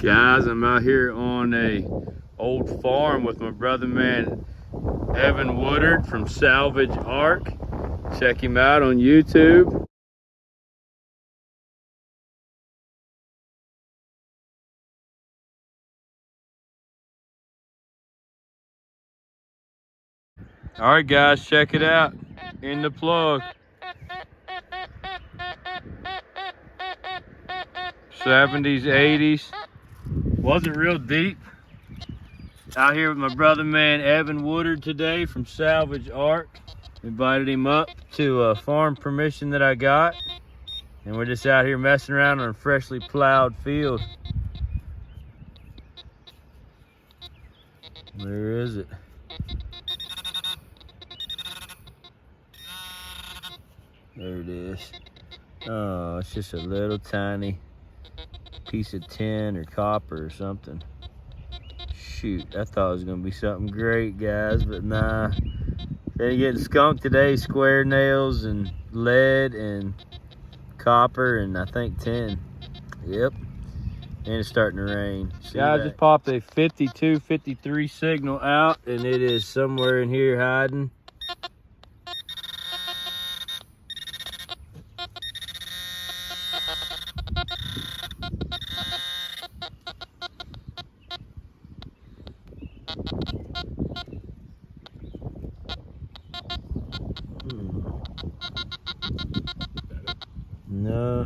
Guys, I'm out here on a old farm with my brother man Evan Woodward from Salvage Arc. Check him out on YouTube. All right guys, check it out. In the plug. 70s, 80s. Wasn't real deep. Out here with my brother man Evan Woodward today from Salvage Arc. Invited him up to a farm permission that I got. And we're just out here messing around on a freshly plowed field. Where is it? There it is. Oh, it's just a little tiny piece of tin or copper or something. Shoot, I thought it was gonna be something great, guys, but nah. They're getting skunked today. Square nails and lead and copper and I think tin. Yep. And it's starting to rain. Guys, just popped a 52, 53 signal out, and it is somewhere in here hiding. No.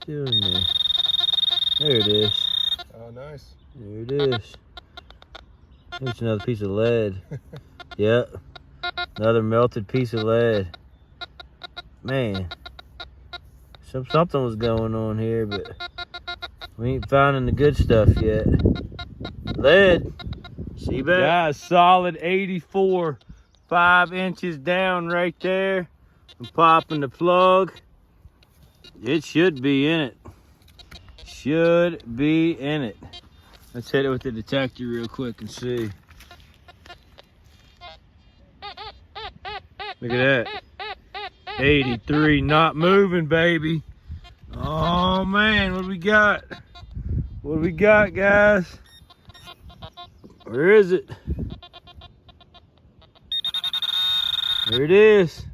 Still in there. There it is. Oh, nice. There it is. There's another piece of lead. Yep. Another melted piece of lead. Man. Something was going on here, but we ain't finding the good stuff yet. Lead. See that? Guys, solid 84. 5 inches down right there. I'm popping the plug. It should be in it. Should be in it. Let's hit it with the detector real quick and see. Look at that. 83, not moving, baby. Oh man, what do we got? What do we got, guys? Where is it? There it is.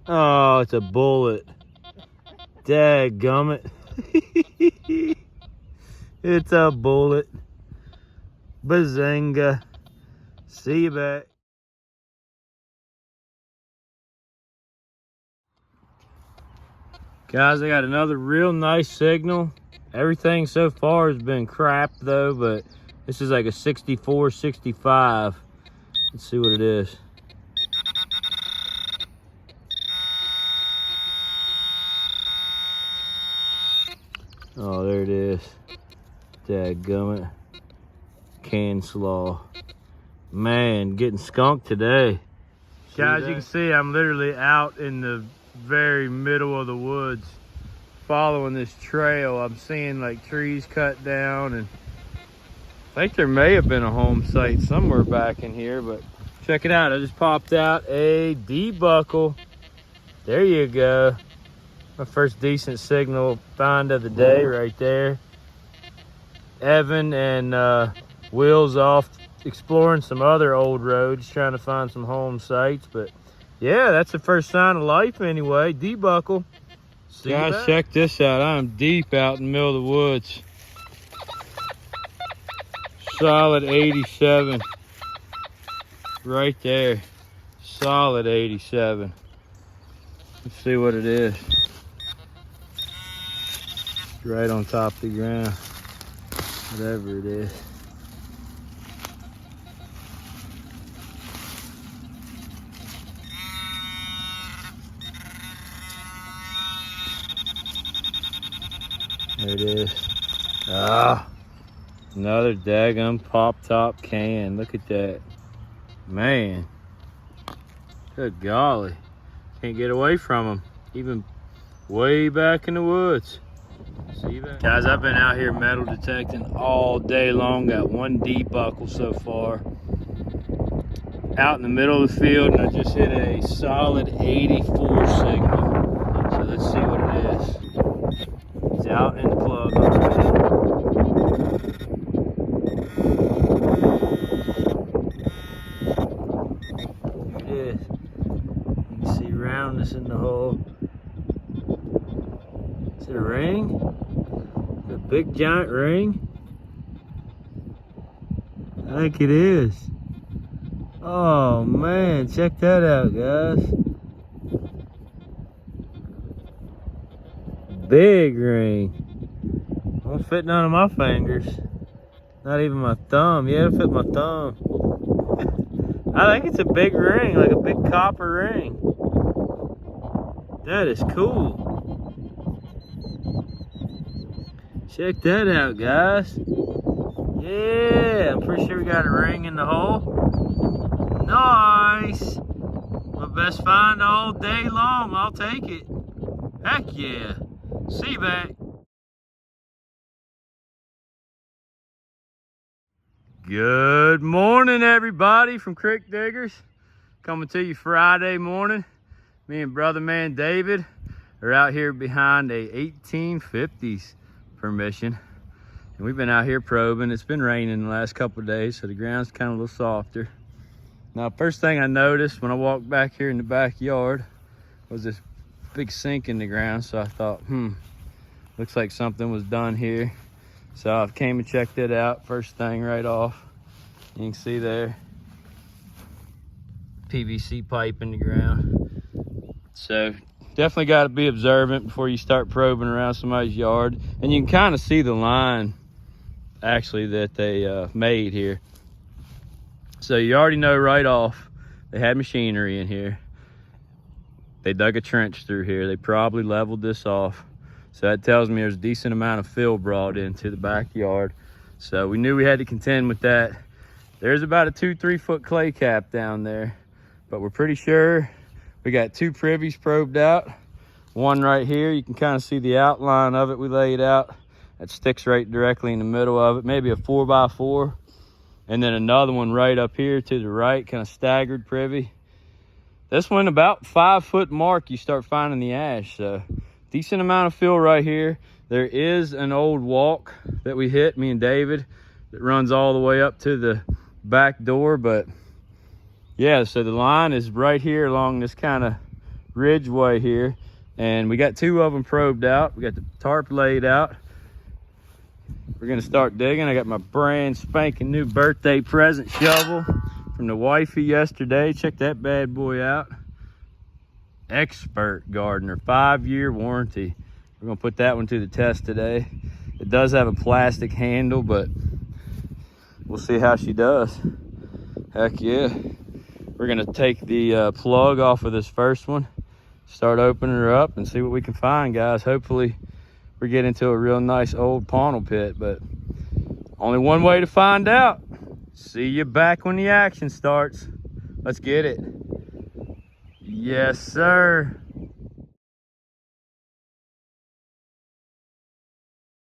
Oh, it's a bullet. Dadgummit. It's a bullet. Bazinga. See you back. Guys, I got another real nice signal. Everything so far has been crap though, but this is like a 64, 65. Let's see what it is. Oh, there it is. Dadgummit. Can slaw. Man, getting skunked today. Guys, you can see I'm literally out in the very middle of the woods following this trail. I'm seeing like trees cut down, and I think there may have been a home site somewhere back in here, but check it out. I just popped out a D-buckle. There you go. My first decent signal find of the day right there. Evan and Will's off exploring some other old roads, trying to find some home sites, but yeah, that's the first sign of life anyway. D-buckle. Guys, check this out. I'm deep out in the middle of the woods. Solid 87. Right there. Solid 87. Let's see what it is. Right on top of the ground. Whatever it is. There it is. Ah, another daggum pop top can. Look at that. Man. Good golly. Can't get away from them. Even way back in the woods. See that? Guys, I've been out here metal detecting all day long. Got one D-buckle so far. out in the middle of the field, and I just hit a solid 84 signal. So let's see what it is. It's out in the plug already. Here it is. You can see roundness in the hole. Is it a ring? A big giant ring? I think it is. Oh man, check that out, guys. Big ring. Won't fit none of my fingers. Not even my thumb. Yeah, it'll fit my thumb. I think it's a big ring, like a big copper ring. That is cool. Check that out, guys. Yeah, I'm pretty sure we got a ring in the hole. Nice. My best find all day long. I'll take it. Heck yeah. See you back. Good morning, everybody from Creek Diggers. Coming to you Friday morning. Me and brother man David are out here behind a 1850s permission. And we've been out here probing. It's been raining the last couple of days, so the ground's kind of a little softer. Now, first thing I noticed when I walked back here in the backyard was this big sink in the ground. So I thought, looks like something was done here. So I came and checked it out first thing right off. You can see there, PVC pipe in the ground. So definitely got to be observant before you start probing around somebody's yard. And you can kind of see the line actually that they made here. So you already know right off they had machinery in here. They dug a trench through here. They probably leveled this off. So that tells me there's a decent amount of fill brought into the backyard. So we knew we had to contend with that. There's about a 2-3 foot clay cap down there, but we're pretty sure we got 2 privies probed out. One right here, you can kind of see the outline of it we laid out. That sticks right directly in the middle of it, maybe a 4x4. And then another one right up here to the right, kind of staggered privy. This one, about 5 foot mark, you start finding the ash. So decent amount of fill right here. There is an old walk that we hit, me and David, that runs all the way up to the back door. But yeah, so the line is right here along this kind of ridgeway here. And we got 2 of them probed out. We got the tarp laid out. We're gonna start digging. I got my brand spanking new birthday present shovel from the wifey yesterday. Check that bad boy out. Expert gardener, 5-year warranty. We're gonna put that one to the test today. It does have a plastic handle, but we'll see how she does. Heck yeah. We're gonna take the plug off of this first one, start opening her up and see what we can find, guys. Hopefully we get into a real nice old funnel pit, but only one way to find out. See you back when the action starts. Let's get it. Yes, sir.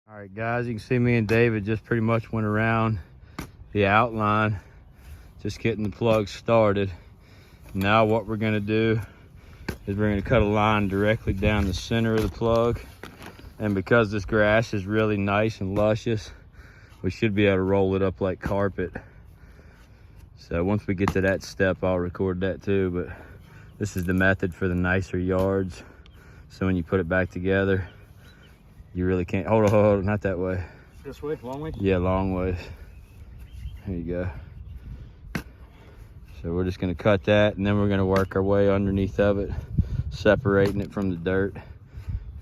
All right, guys, you can see me and David just pretty much went around the outline, just getting the plug started. Now what we're gonna do is we're gonna cut a line directly down the center of the plug. And because this grass is really nice and luscious, we should be able to roll it up like carpet. So once we get to that step, I'll record that too. But this is the method for the nicer yards. So when you put it back together, you really can't, hold on, not that way. This way, long way? Yeah, long ways. There you go. So we're just gonna cut that, and then we're gonna work our way underneath of it, separating it from the dirt.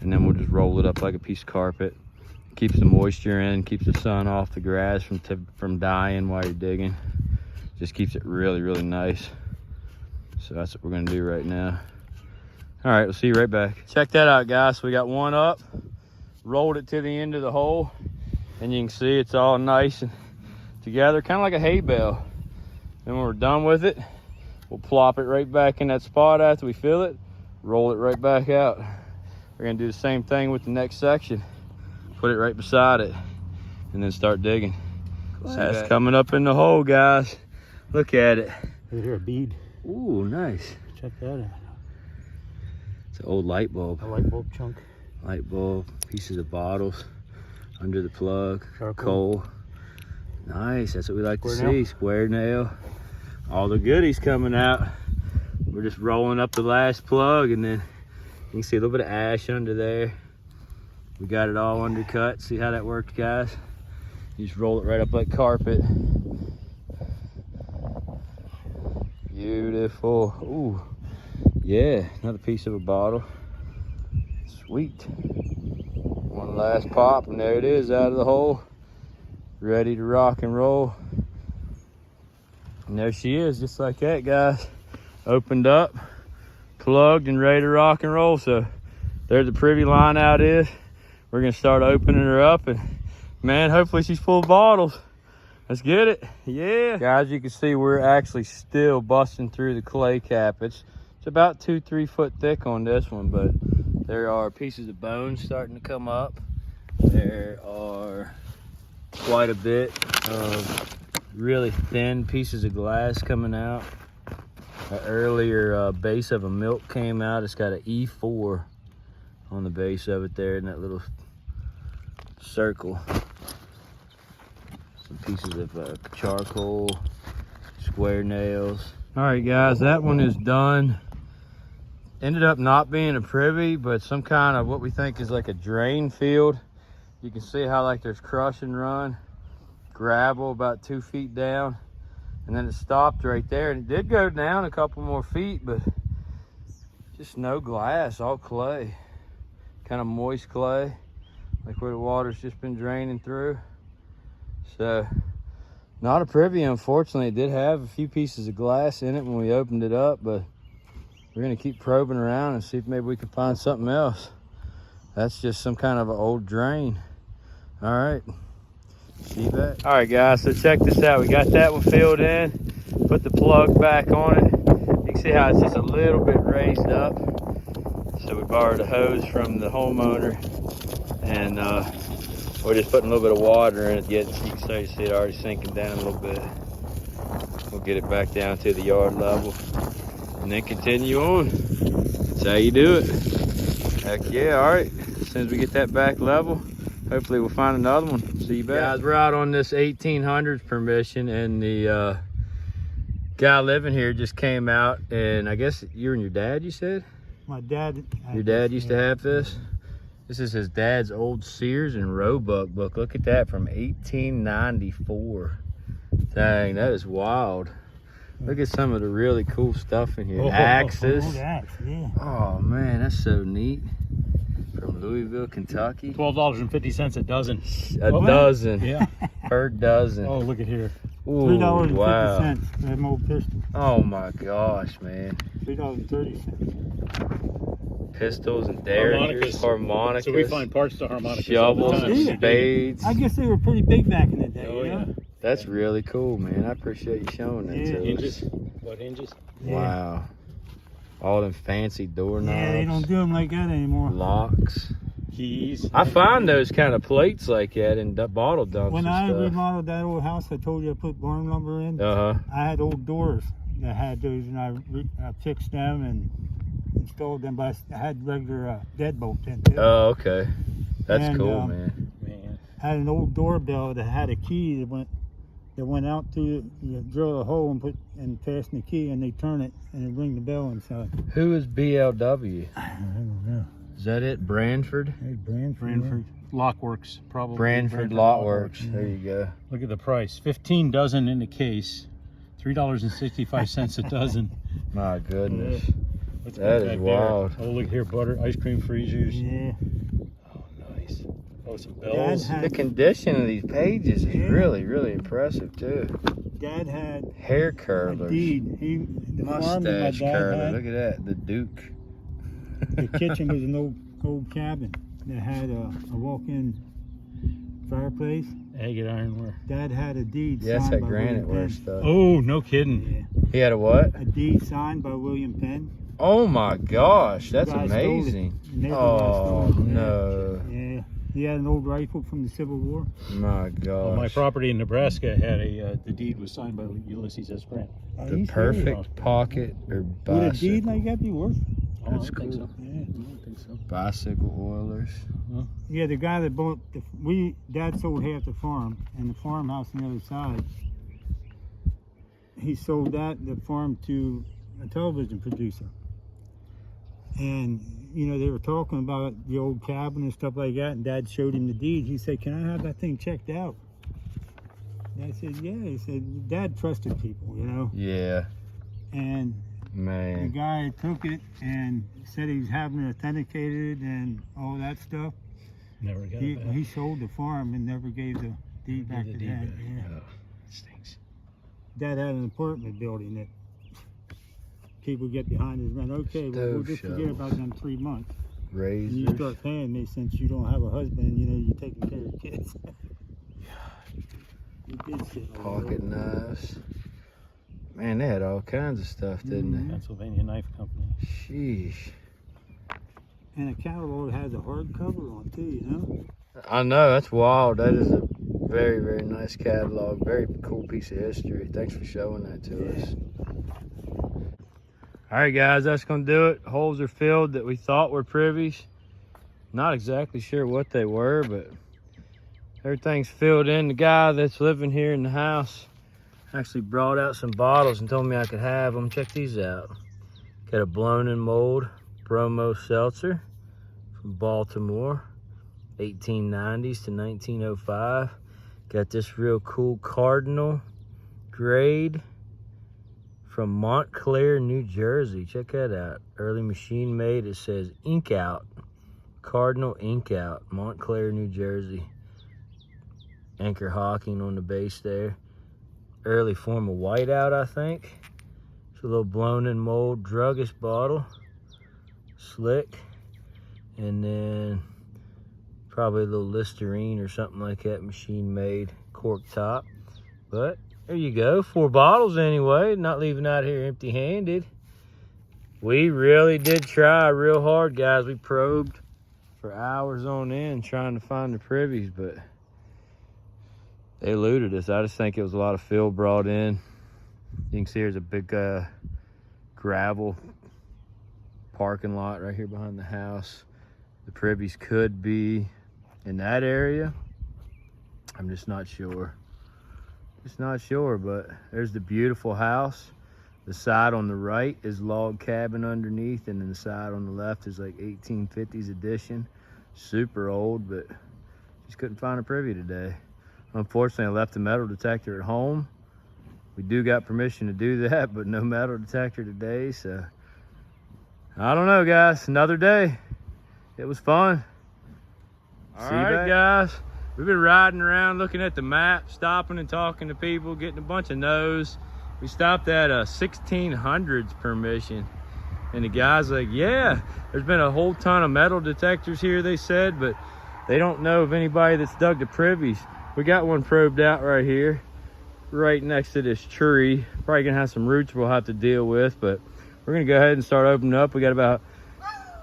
And then we'll just roll it up like a piece of carpet. Keeps the moisture in, keeps the sun off the grass from dying while you're digging. Just keeps it really, really nice. So that's what we're gonna do right now. All right, we'll see you right back. Check that out, guys. So we got one up, rolled it to the end of the hole, and you can see it's all nice and together, kind of like a hay bale. Then when we're done with it, we'll plop it right back in that spot after we fill it, roll it right back out. We're gonna do the same thing with the next section. Put it right beside it and then start digging. So that's coming up in the hole, guys. Look at it. Look here, a bead. Ooh, nice. Check that out. It's an old light bulb. A light bulb chunk. Light bulb, pieces of bottles under the plug, Charcoal. coal. Nice, that's what we like to Square nail. see. Square nail. All the goodies coming out. We're just rolling up the last plug, and then you can see a little bit of ash under there. We got it all undercut. See how that worked, guys? You just roll it right up like carpet. Beautiful. Ooh, yeah, another piece of a bottle. Sweet. One last pop, and there it is out of the hole. Ready to rock and roll. And there she is, just like that, guys. Opened up, plugged, and ready to rock and roll. So there the privy line out is. We're gonna start opening her up, and man, hopefully she's full of bottles. Let's get it. Yeah. Guys, you can see we're actually still busting through the clay cap. It's about 2-3 foot thick on this one, but there are pieces of bone starting to come up. There are quite a bit of really thin pieces of glass coming out. An earlier base of a milk came out. It's got an E4 on the base of it there in that little circle. Some pieces of charcoal, square nails. All right, guys, that one is done. Ended up not being a privy, but some kind of what we think is like a drain field. You can see how like there's crush and run, gravel about 2 feet down, and then it stopped right there. And it did go down a couple more feet, but just no glass, all clay. Kind of moist clay, like where the water's just been draining through. So, not a privy, unfortunately. It did have a few pieces of glass in it when we opened it up, but we're gonna keep probing around and see if maybe we can find something else. That's just some kind of an old drain. All right, see you back. All right, guys, so check this out. We got that one filled in, put the plug back on it. You can see how it's just a little bit raised up. So we borrowed a hose from the homeowner, and we're just putting a little bit of water in it. Yet you can see it already sinking down a little bit. We'll get it back down to the yard level, and then continue on. That's how you do it. Heck yeah, all right. As soon as we get that back level, hopefully we'll find another one. See you back. Guys, we're out on this 1800s permission, and the guy living here just came out, and I guess you and your dad, you said? My dad. Your dad used to have this? This is his dad's old Sears and Roebuck book. Look at that, from 1894. Dang, that is wild. Look at some of the really cool stuff in here. Axes. Axe, yeah. Oh man, that's so neat. From Louisville, Kentucky. $12.50 a dozen. A dozen. Yeah. Per dozen. Oh, look at here. Ooh, $3.50 wow. for them old pistols. Oh my gosh, man. $3.30. Pistols and derringers, harmonicas. So we find parts to harmonicas. Shovels all the and time. spades. I guess they were pretty big back in the day. Oh, you know? yeah. That's really cool, man. I appreciate you showing that to us. Hinges. What hinges? Yeah. Wow. All them fancy doorknobs. Yeah, they don't do them like that anymore. Locks. Keys. I find those kind of plates like that in bottle dumps When and I stuff. remodeled that old house, I told you I put barn lumber in. Uh-huh. I had old doors that had those, and I fixed them and installed them, but I had regular deadbolts in too. Oh, okay. That's And, cool, man. I had an old doorbell that had a key that went out to you drill a hole and fasten the key, and they turn it and it ring the bell inside. Who is BLW? I don't know. Is that it? Branford? Hey, Branford. Branford Lockworks, probably. Branford Lockworks. There you go. Look at the price. 15 dozen in the case. $3.65 a dozen. My goodness. What's That back is there? wild. Oh, look here, butter, ice cream freezers. Yeah. Oh, nice. Oh, some bells. Dad The had, condition of these pages is Yeah. really, really impressive too. Dad had Hair a curlers. deed. The farm that my Mustache dad curler. had, Look at that. The Duke. the kitchen was an old cabin that had a walk-in fireplace. Agate ironware. Dad had a deed Yeah, that's signed that by granite William ware Penn. stuff. Oh, no kidding. Yeah. He had a what? A deed signed by William Penn. Oh my gosh, that's Guy stole it. amazing. Neighbor guy Oh stole it. no. Yeah. He had an old rifle from the Civil War. My gosh. My property in Nebraska had the deed was signed by Ulysses S. Grant. The perfect pocket or Would a deed bicycle. like that be worth? Oh, That's I don't think cool. so. Yeah, I don't think so. Bicycle oilers. Yeah, the guy that bought Dad sold half the farm and the farmhouse on the other side. He sold the farm to a television producer. And, you know, they were talking about the old cabin and stuff like that, and Dad showed him the deed. He said, "Can I have that thing checked out?" And I said, "Yeah." He said, Dad trusted people, you know. Yeah. And the Man. guy took it and said he was having it authenticated and all that stuff. Never got it back. He sold the farm and never gave the deed back the to deed Dad. back. Yeah. Oh, it stinks. Dad had an apartment building that people get behind his rent. Okay, well, we'll Stove just forget shovels. about them 3 months. And you Razors. start paying me since you don't have a husband, you know, you're taking care of your kids. You did shit like Pocket knives. Man, they had all kinds of stuff, didn't Pennsylvania Knife Company. they? Sheesh. And a catalog has a hard cover on too, you know? I know, that's wild. That is a very, very nice catalog. Very cool piece of history. Thanks for showing that to us. All right, guys, that's going to do it. Holes are filled that we thought were privies. Not exactly sure what they were, but everything's filled in. The guy that's living here in the house actually brought out some bottles and told me I could have them. Check these out. Got a blown in mold Bromo seltzer from Baltimore, 1890s to 1905. Got this real cool Cardinal grade from Montclair, New Jersey. Check that out. Early machine made. It says Ink Out. Cardinal Ink Out, Montclair, New Jersey. Anchor Hawking on the base there. Early form of whiteout, I think. It's a little blown in mold druggist bottle. Slick. And then probably a little Listerine or something like that, machine made, cork top. But there you go, 4 bottles anyway, not leaving out here empty handed. We really did try real hard, guys. We probed for hours on end trying to find the privies, but they eluded us. I just think it was a lot of fill brought in. You can see there's a big gravel parking lot right here behind the house. The privies could be in that area. I'm just not sure. Just not sure, but there's the beautiful house. The side on the right is log cabin underneath, and then the side on the left is like 1850s edition. Super old, but just couldn't find a privy today. Unfortunately, I left the metal detector at home. We do got permission to do that, but no metal detector today, so I don't know, guys. Another day. It was fun. All right, guys. We've been riding around looking at the map, stopping and talking to people, getting a bunch of no's. We stopped at a 1600s permission, and the guy's like, yeah, there's been a whole ton of metal detectors here, they said, but they don't know of anybody that's dug the privies. We got one probed out right here, right next to this tree. Probably gonna have some roots we'll have to deal with, but we're gonna go ahead and start opening up. We got about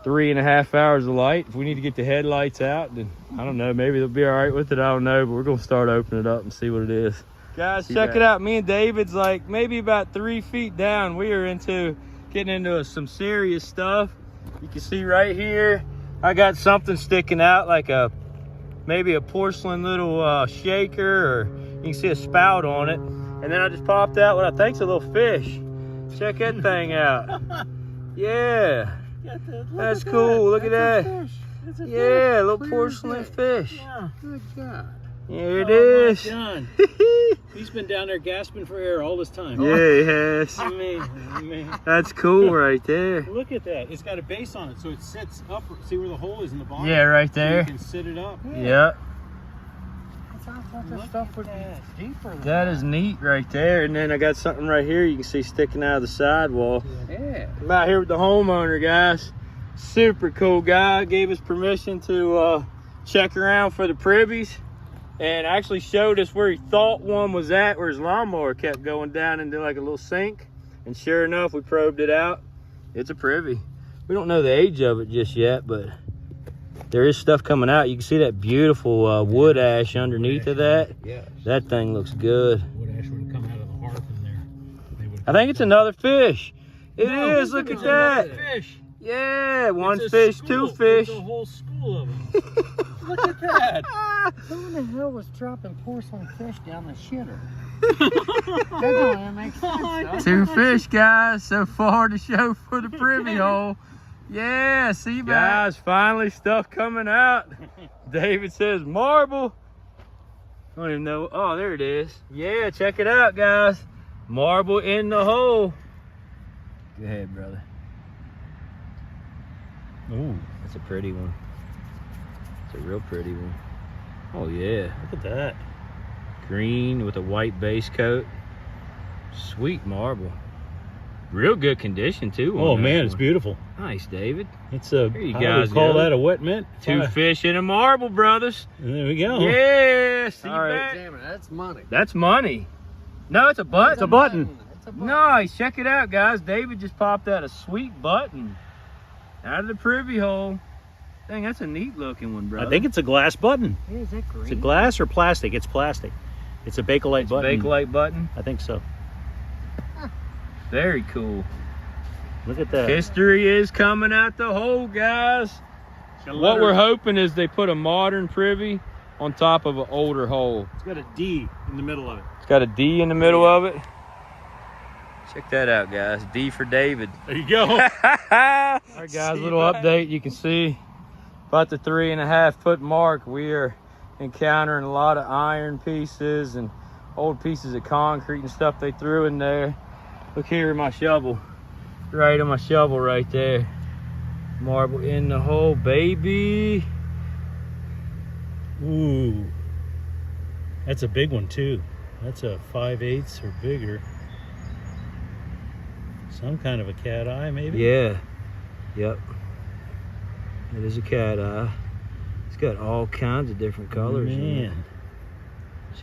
3.5 hours of light. If we need to get the headlights out, then I don't know, maybe they'll be all right with it. I don't know, but we're gonna start opening it up and see what it is. Guys, check it out. Me and David's like maybe about 3 feet down. We are getting into some serious stuff. You can see right here, I got something sticking out like maybe a porcelain little shaker, or you can see a spout on it. And then I just popped out what I think's a little fish. Check that thing out. Yeah. That's cool. Look at that. Yeah, a little porcelain fish. Yeah, good God. Here it is. John. He's been down there gasping for air all this time. Yeah, he has. Man. That's cool right there. Look at that. It's got a base on it, so it sits up. See where the hole is in the bottom? Yeah, right So there. you can sit it up. Yeah. Look stuff would be deeper than That is neat right there. And then I got something right here you can see sticking out of the sidewall. Yeah. I'm out here with the homeowner, guys. Super cool guy. Gave us permission to check around for the privies, and actually showed us where he thought one was at, where his lawnmower kept going down into like a little sink. And sure enough, we probed it out. It's a privy. We don't know the age of it just yet, but there is stuff coming out. You can see that beautiful wood ash underneath of that. Yeah. That thing looks good. Wood ash would have come out of the hearth in there. I think it's another fish. It No, is. Look at it's another that. Fish. Yeah, one It's a fish, school. two fish. There's a whole school of them. Look at that. Who in the hell was dropping porcelain fish down the shitter? That don't even make sense. Two fish, guys, so far to show for the privy hole. Yeah, see, guys, finally stuff coming out. David says marble. I don't even know. Oh, there it is. Yeah, check it out, guys. Marble in the hole. Go ahead, brother. Ooh, That's a pretty one. It's a real pretty one. Oh, yeah. look at that. Green with a white base coat. Sweet marble. Real good condition, too. Oh on that man, one. it's beautiful. Nice, David. It's a, There you how guys do we call go. that a wet mint? Two fish in a marble, brothers. There we go. Yeah, see All right, that? damn it, that's money. That's money. No, it's a button. It's a button. It's a button. Nice. Check it out, guys. David just popped out a sweet button out of the privy hole. Dang, that's a neat looking one, brother. I think it's a glass button. Yeah, is that green? Is it glass or plastic? It's plastic. It's a Bakelite it's button. a Bakelite button. I think so. Very cool. Look at that. History is coming out the hole, guys. What we're hoping is they put a modern privy on top of an older hole. It's got a D in the middle of it. It's got a D in the middle of it. Check that out, guys. D for David. There you go. All right, guys, little update. You can see about the 3.5 foot mark. We are encountering a lot of iron pieces and old pieces of concrete and stuff they threw in there. Look here at my shovel. Right on my shovel right there. Marble in the hole, baby. Ooh. That's a big one too. That's a 5/8 or bigger. Some kind of a cat eye, maybe? Yeah. Yep. It is a cat eye. It's got all kinds of different colors in it. Man.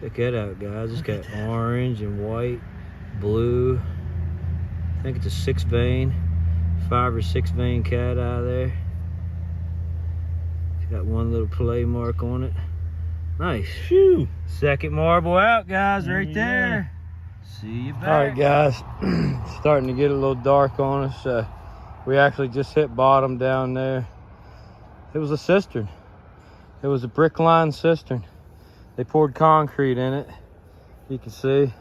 Check that out, guys. It's Look got at that. orange and white, blue. I think it's a 6 vein, 5 or 6 vein cat eye there. It's got one little play mark on it. Nice. Phew. Second marble out, guys, right Yeah. there. See you back. All right, guys, starting to get a little dark on us. We actually just hit bottom down there. It was a cistern. It was a brick lined cistern. They poured concrete in it. You can see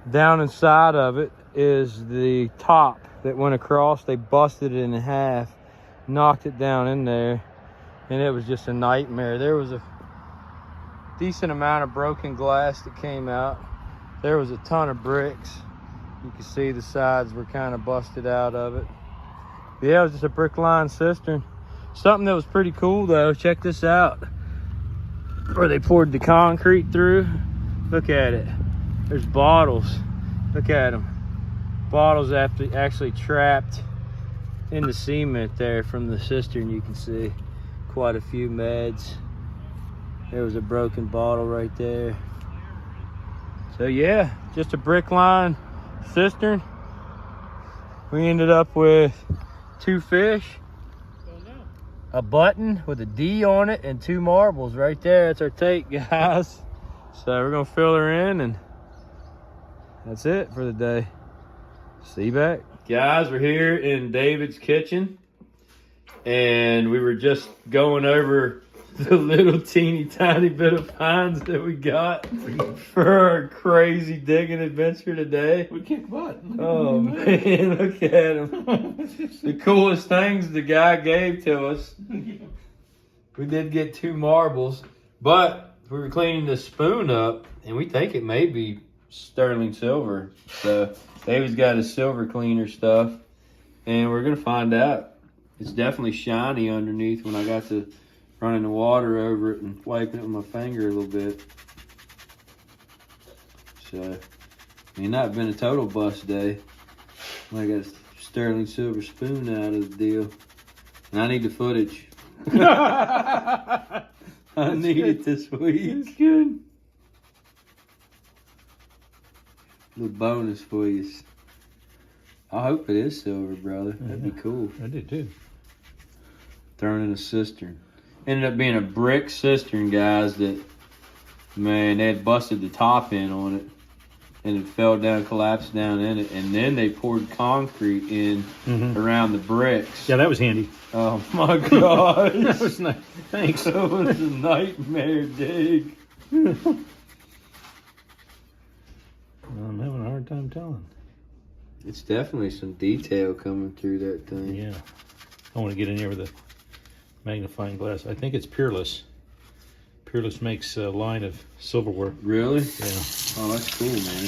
down inside of it is the top that went across. They busted it in half, knocked it down in there, and it was just a nightmare. There was a decent amount of broken glass that came out. There was a ton of bricks. You can see the sides were kind of busted out of it. Yeah, it was just a brick lined cistern. Something that was pretty cool though, check this out. Where they poured the concrete through. Look at it. There's bottles. Look at them. Bottles actually trapped in the cement there from the cistern. You can see quite a few meds. There was a broken bottle right there. So yeah, just a brick line cistern. We ended up with 2 fish, a button with a D on it, and 2 marbles right there. That's our take, guys. So we're gonna fill her in, and that's it for the day. See you back. Guys, we're here in David's kitchen, and we were just going over the little teeny tiny bit of finds that we got for our crazy digging adventure today. We kick butt. Oh man, look at him. The coolest things the guy gave to us. We did get 2 marbles, but we were cleaning the spoon up, and we think it may be sterling silver. So David's got his silver cleaner stuff, and we're gonna find out. It's definitely shiny underneath when I got to running the water over it and wiping it with my finger a little bit. So, I mean, not been a total bust day. I got a sterling silver spoon out of the deal. And I need the footage. I need it this week. It's good. Little bonus for you. I hope it is silver, brother. That'd be cool. I did too. thrown in a cistern. Ended up being a brick cistern, guys, that, man, they had busted the top in on it. And it fell down, collapsed down in it. And then they poured concrete in around the bricks. Yeah, that was handy. Oh, my God. That was nice. Thanks. That was a nightmare dig. I'm having a hard time telling. It's definitely some detail coming through that thing. Yeah. I want to get in here with a magnifying glass. I think it's Peerless. Peerless makes a line of silverware. Really? Yeah. Oh, that's cool, man.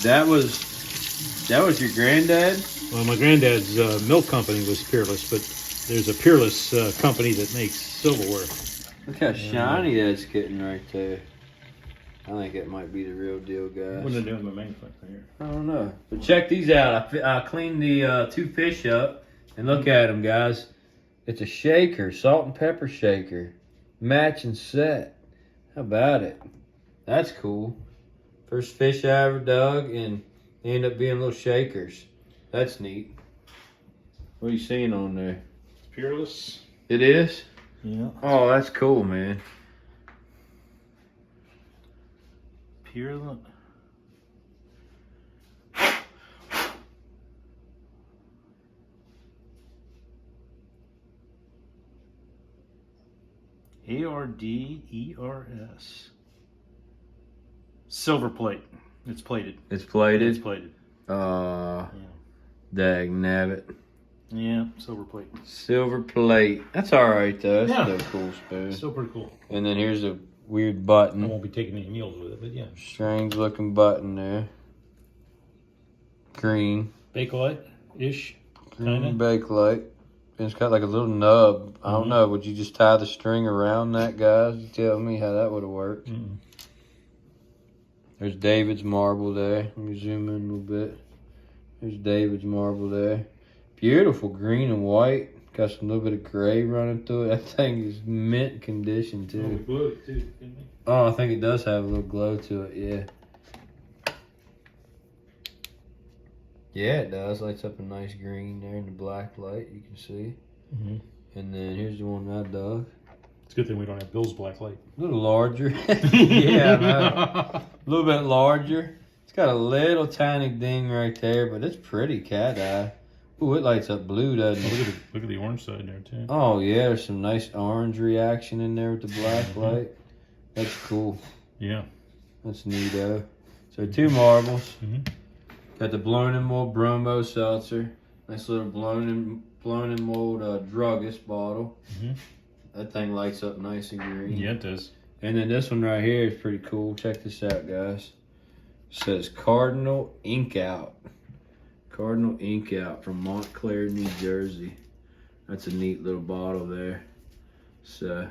That was your granddad? Well, my granddad's milk company was Peerless, but there's a Peerless company that makes silverware. Look how shiny that's getting right there. I think it might be the real deal, guys. What did I do with my magnifying here? I don't know. But check these out. I cleaned the 2 fish up, and look at them, guys. It's a shaker, salt and pepper shaker. Matching set. How about it? That's cool. First fish I ever dug, and they end up being little shakers. That's neat. What are you seeing on there? It's Peerless. It is? Yeah. Oh, that's cool, man. Peerless. ARDERS. Silver plate. It's plated. It's plated? It's plated. Dag nabbit. Yeah, silver plate. Silver plate. That's alright, though. That's Yeah. still a cool spoon. Still pretty cool. And then here's a weird I button. won't be taking any meals with it, but yeah. Strange looking button there. Green. Bakelite-ish. Green Kinda. Bakelite. And it's got like a little nub. I don't know. Would you just tie the string around that, guys? You tell me how that would have worked. There's David's marble there. Let me zoom in a little bit. There's David's marble there. Beautiful green and white. Got some little bit of gray running through it. That thing is mint condition Oh, we too. blew it too, didn't we? Oh, I think it does have a little glow to it, yeah. Yeah, it does. Lights up a nice green there in the black light, you can see. And then here's the one I dug. It's a good thing we don't have Bill's black light. A little larger. Yeah, I know. A little bit larger. It's got a little tiny ding right there, but it's pretty cat eye. Ooh, it lights up blue, doesn't it? Look at the orange side there too. Oh, yeah, there's some nice orange reaction in there with the black light. That's cool. Yeah. That's neato. So 2 marbles. Got the blown in mold Bromo seltzer. Nice little blown in mold druggist bottle. That thing lights up nice and green. Yeah, it does. And then this one right here is pretty cool. Check this out, guys. It says Cardinal Ink Out. Cardinal Ink Out from Montclair, New Jersey. That's a neat little bottle there. So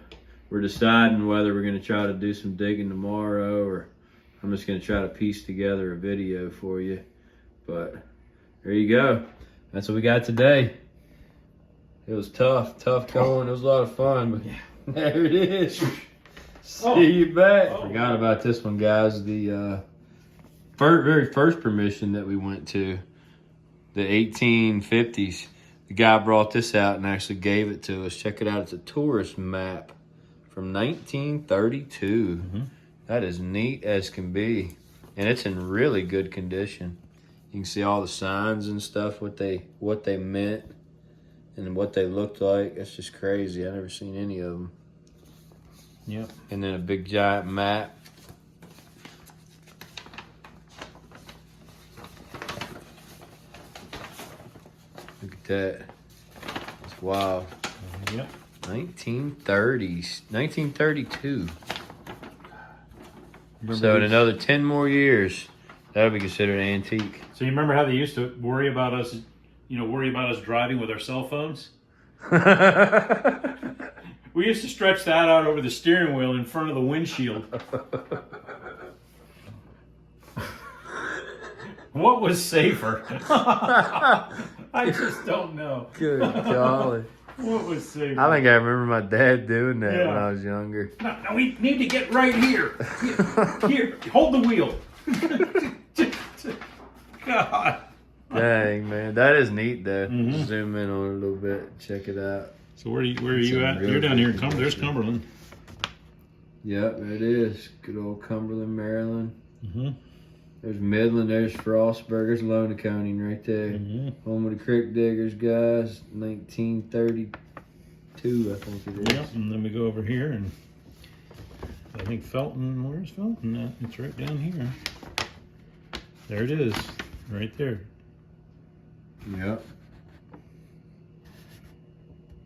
we're deciding whether we're going to try to do some digging tomorrow, or I'm just going to try to piece together a video for you. But there you go. That's what we got today. It was tough going. It was a lot of fun, but there it is. See you back. Forgot about this one, guys. The very first permission that we went to, the 1850s. The guy brought this out and actually gave it to us. Check it out. It's a tourist map from 1932. That is neat as can be. And it's in really good condition. You can see all the signs and stuff, what they meant and what they looked like. It's just crazy. I've never seen any of them. Yep. And then a big giant map. Look at that. It's wild. Yep. 1930s. 1932. So in another 10 more years, that'll be considered an antique. So you remember how they used to worry about us, driving with our cell phones? We used to stretch that out over the steering wheel in front of the windshield. What was safer? I just don't know. Good golly. What was safer? I think I remember my dad doing that Yeah. when I was younger. No, we need to get right here. Here, hold the wheel. God. Dang, man. That is neat, though. Mhm. Zoom in on it a little bit. Check it out. So where are you at? You're down here in there's Cumberland. Yep, there it is. Good old Cumberland, Maryland. Mm-hmm. There's Midland. There's Frostburgers, Lonaconing right there. Mm-hmm. Home of the Creek Diggers, guys. 1932, I think it is. Yep, and then we go over here and I think Felton, where's Felton at? It's right down here. There it is, right there. Yep.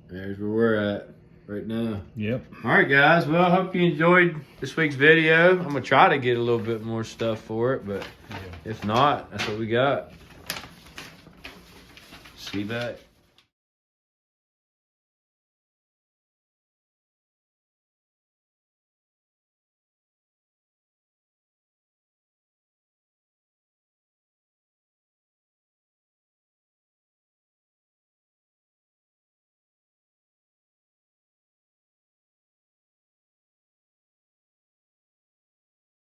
There's where we're at right now. Yep. All right, guys. Well, I hope you enjoyed this week's video. I'm going to try to get a little bit more stuff for it, but if not, that's what we got. See you back.